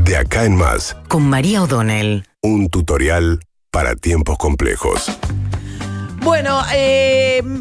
De acá en más. Con María O'Donnell. Un tutorial para tiempos complejos. Bueno,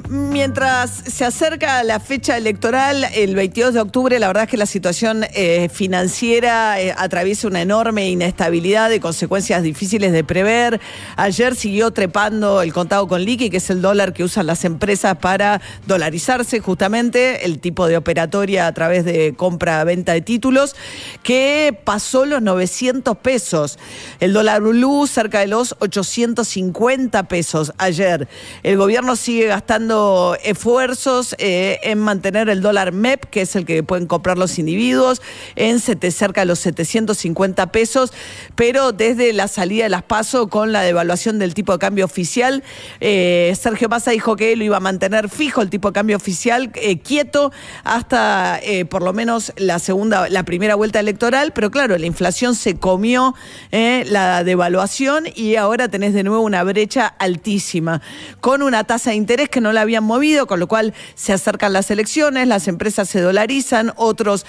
mientras se acerca la fecha electoral, el 22 de octubre, la verdad es que la situación financiera atraviesa una enorme inestabilidad de consecuencias difíciles de prever. Ayer siguió trepando el contado con liqui, que es el dólar que usan las empresas para dolarizarse, justamente, el tipo de operatoria a través de compra-venta de títulos, que pasó los 900 pesos. El dólar blue cerca de los 850 pesos ayer. El gobierno sigue gastando esfuerzos en mantener el dólar MEP, que es el que pueden comprar los individuos, en cerca de los 750 pesos, pero desde la salida de las PASO con la devaluación del tipo de cambio oficial, Sergio Massa dijo que lo iba a mantener fijo el tipo de cambio oficial, quieto hasta por lo menos la primera vuelta electoral, pero claro, la inflación se comió la devaluación y ahora tenés de nuevo una brecha altísima, con una tasa de interés que no la habían movido, con lo cual se acercan las elecciones, las empresas se dolarizan, otros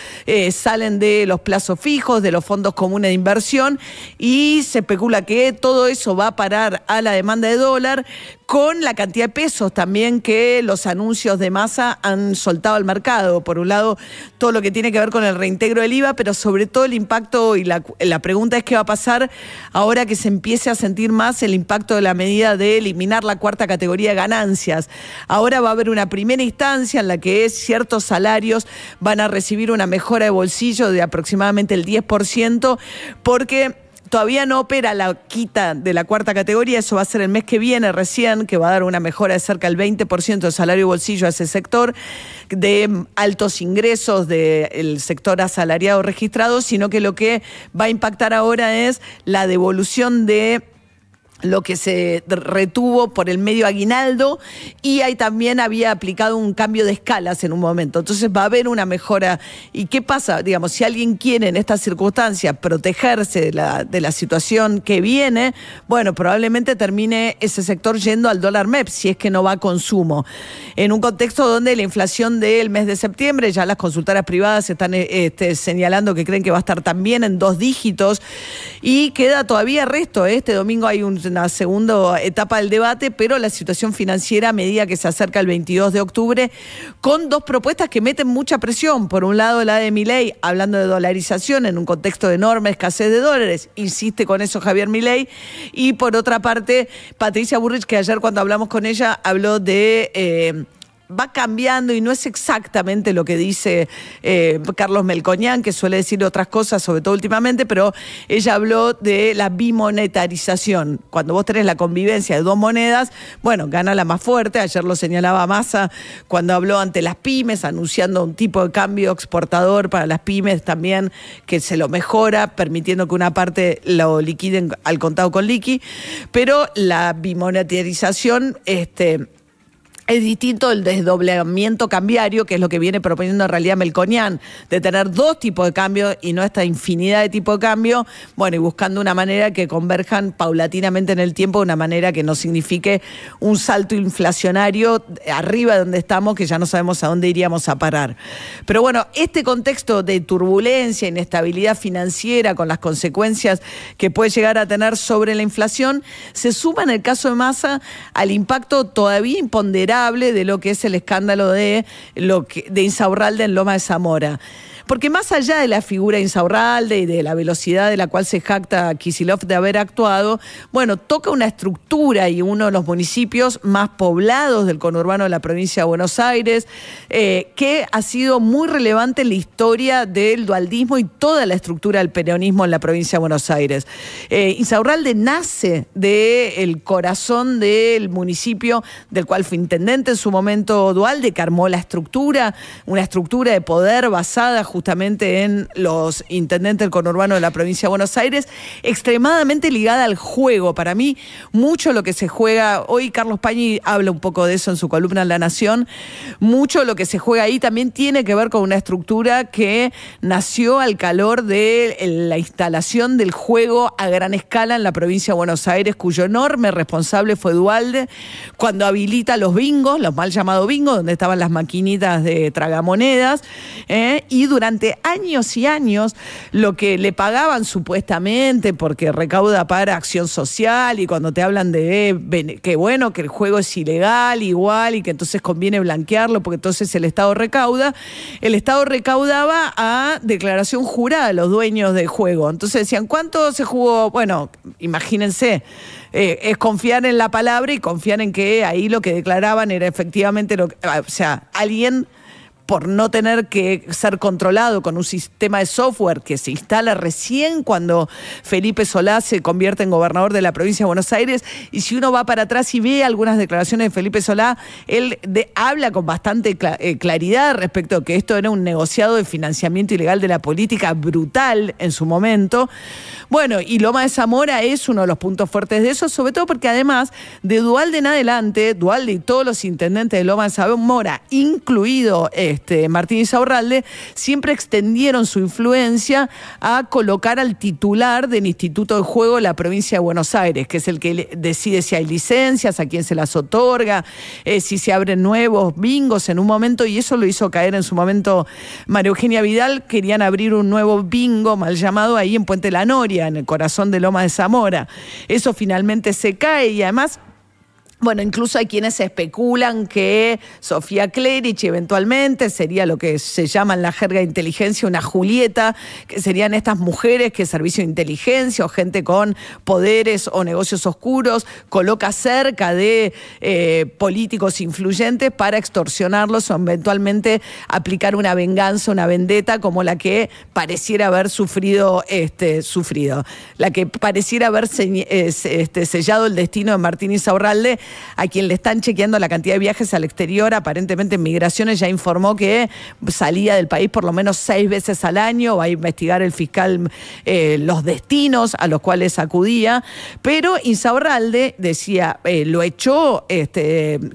salen de los plazos fijos, de los fondos comunes de inversión, y se especula que todo eso va a parar a la demanda de dólar, con la cantidad de pesos también que los anuncios de Massa han soltado al mercado. Por un lado, todo lo que tiene que ver con el reintegro del IVA, pero sobre todo el impacto, y la pregunta es qué va a pasar ahora que se empiece a sentir más el impacto de la medida de eliminar la cuarta categoría de ganancias. Ahora va a haber una primera instancia en la que ciertos salarios van a recibir una mejora de bolsillo de aproximadamente el 10%, porque todavía no opera la quita de la cuarta categoría, eso va a ser el mes que viene recién, que va a dar una mejora de cerca del 20% de salario y bolsillo a ese sector de altos ingresos del sector asalariado registrado, sino que lo que va a impactar ahora es la devolución de lo que se retuvo por el medio aguinaldo, y ahí también había aplicado un cambio de escalas en un momento. Entonces va a haber una mejora. ¿Y qué pasa? Digamos, si alguien quiere en estas circunstancias protegerse de la situación que viene, bueno, probablemente termine ese sector yendo al dólar MEP, si es que no va a consumo. En un contexto donde la inflación del mes de septiembre, ya las consultoras privadas están señalando que creen que va a estar también en 2 dígitos, y queda todavía resto. Este domingo hay una segunda etapa del debate, pero la situación financiera a medida que se acerca el 22 de octubre, con 2 propuestas que meten mucha presión. Por un lado, la de Milei, hablando de dolarización en un contexto de enorme escasez de dólares, insiste con eso Javier Milei, y por otra parte, Patricia Bullrich, que ayer cuando hablamos con ella, habló de va cambiando y no es exactamente lo que dice Carlos Melconian, que suele decir otras cosas, sobre todo últimamente, pero ella habló de la bimonetarización. Cuando vos tenés la convivencia de 2 monedas, bueno, gana la más fuerte. Ayer lo señalaba Massa cuando habló ante las pymes, anunciando un tipo de cambio exportador para las pymes también, que se lo mejora, permitiendo que una parte lo liquiden al contado con liqui. Pero la bimonetarización es distinto del desdoblamiento cambiario, que es lo que viene proponiendo en realidad Melconian, de tener 2 tipos de cambio y no esta infinidad de tipos de cambio, bueno, y buscando una manera que converjan paulatinamente en el tiempo, de una manera que no signifique un salto inflacionario arriba de donde estamos, que ya no sabemos a dónde iríamos a parar. Pero bueno, este contexto de turbulencia, inestabilidad financiera, con las consecuencias que puede llegar a tener sobre la inflación, se suma en el caso de Massa al impacto todavía imponderable de lo que es el escándalo de Insaurralde en Loma de Zamora. Porque más allá de la figura de Insaurralde y de la velocidad de la cual se jacta Kicillof de haber actuado, bueno, toca una estructura y uno de los municipios más poblados del conurbano de la provincia de Buenos Aires, que ha sido muy relevante en la historia del dualdismo y toda la estructura del peronismo en la provincia de Buenos Aires. Insaurralde nace del corazón del municipio, del cual fue intendente en su momento Duhalde, que armó la estructura, una estructura de poder basada justamente en los intendentes del conurbano de la provincia de Buenos Aires, extremadamente ligada al juego. Para mí, mucho lo que se juega, hoy Carlos Pañi habla un poco de eso en su columna en La Nación, mucho lo que se juega ahí también tiene que ver con una estructura que nació al calor de la instalación del juego a gran escala en la provincia de Buenos Aires, cuyo enorme responsable fue Duhalde, cuando habilita los bingos, los mal llamados bingos, donde estaban las maquinitas de tragamonedas, y durante durante años y años lo que le pagaban supuestamente porque recauda para acción social, y cuando te hablan de que bueno, que el juego es ilegal igual y que entonces conviene blanquearlo porque entonces el Estado recaudaba a declaración jurada a los dueños del juego. Entonces decían, ¿cuánto se jugó? Bueno, imagínense, es confiar en la palabra y confiar en que ahí lo que declaraban era efectivamente o sea, alguien, por no tener que ser controlado con un sistema de software que se instala recién cuando Felipe Solá se convierte en gobernador de la provincia de Buenos Aires. Y si uno va para atrás y ve algunas declaraciones de Felipe Solá, él habla con bastante claridad respecto a que esto era un negociado de financiamiento ilegal de la política brutal en su momento. Bueno, y Loma de Zamora es uno de los puntos fuertes de eso, sobre todo porque además de Duhalde en adelante, Duhalde y todos los intendentes de Loma de Zamora, incluido Martín Insaurralde, siempre extendieron su influencia a colocar al titular del Instituto de Juego de la provincia de Buenos Aires, que es el que decide si hay licencias, a quién se las otorga, si se abren nuevos bingos en un momento, y eso lo hizo caer en su momento María Eugenia Vidal. Querían abrir un nuevo bingo mal llamado ahí en Puente La Noria, en el corazón de Loma de Zamora. Eso finalmente se cae y además, bueno, incluso hay quienes especulan que Sofía Clerici eventualmente sería lo que se llama en la jerga de inteligencia una Julieta, que serían estas mujeres que servicio de inteligencia o gente con poderes o negocios oscuros coloca cerca de políticos influyentes para extorsionarlos o eventualmente aplicar una venganza, una vendetta como la que pareciera haber sufrido, la que pareciera haber sellado el destino de Martín Insaurralde, a quien le están chequeando la cantidad de viajes al exterior. Aparentemente en Migraciones ya informó que salía del país por lo menos 6 veces al año. Va a investigar el fiscal los destinos a los cuales acudía. Pero Insaurralde decía, lo echó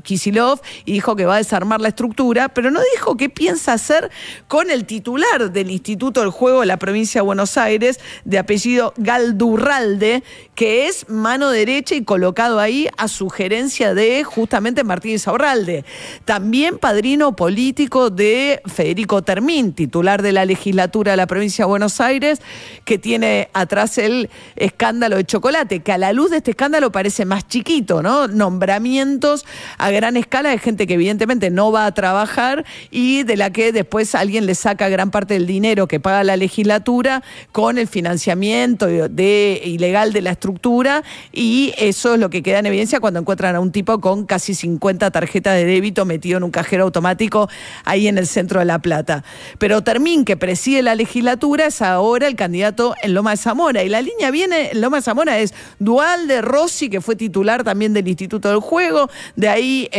Kicillof y dijo que va a desarmar la estructura, pero no dijo qué piensa hacer con el titular del Instituto del Juego de la provincia de Buenos Aires, de apellido Galdurralde, que es mano derecha y colocado ahí a sugerencia de justamente Martín Insaurralde. También padrino político de Federico Termín, titular de la legislatura de la provincia de Buenos Aires, que tiene atrás el escándalo de chocolate, que a la luz de este escándalo parece más chiquito, ¿no? Nombramientos a gran escala de gente que evidentemente no va a trabajar y de la que después alguien le saca gran parte del dinero que paga la legislatura con el financiamiento ilegal de la estructura, y eso es lo que queda en evidencia cuando encuentran a un tipo con casi 50 tarjetas de débito metido en un cajero automático ahí en el centro de La Plata. Pero Termín, que preside la legislatura, es ahora el candidato en Loma de Zamora. Y la línea viene en Loma de Zamora es Duhalde, Rossi, que fue titular también del Instituto del Juego, de ahí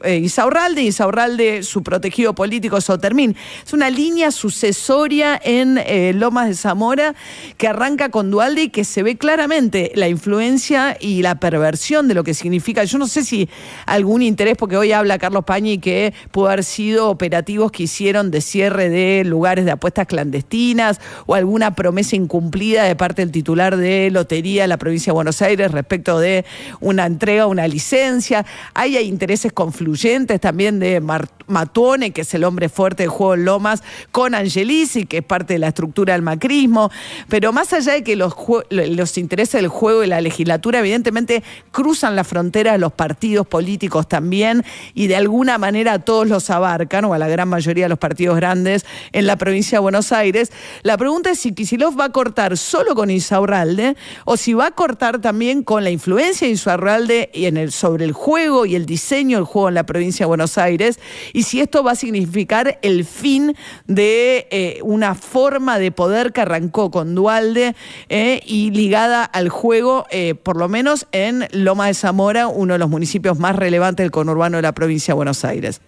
Insaurralde, su protegido político es Termín. Es una línea sucesoria en Lomas de Zamora que arranca con Duhalde y que se ve claramente la influencia y la perversión de lo que significa. Yo no sé si algún interés, porque hoy habla Carlos Pañi que pudo haber sido operativos que hicieron de cierre de lugares de apuestas clandestinas o alguna promesa incumplida de parte del titular de lotería de la provincia de Buenos Aires respecto de una entrega, una licencia. Hay intereses confluyentes también de Matone, que es el hombre fuerte del juego en Lomas, con Angelici, que es parte de la estructura del macrismo. Pero más allá de que los intereses del juego y la legislatura evidentemente cruzan la frontera de los partidos políticos también, y de alguna manera todos los abarcan, o a la gran mayoría de los partidos grandes en la provincia de Buenos Aires. La pregunta es si Kicillof va a cortar solo con Insaurralde o si va a cortar también con la influencia de Insaurralde sobre el juego y el diseño del juego en la provincia de Buenos Aires, y si esto va a significar el fin de una forma de poder que arrancó con Duhalde y ligada al juego, por lo menos en Loma de Zamora, uno de los municipios más relevantes del conurbano de la provincia de Buenos Aires.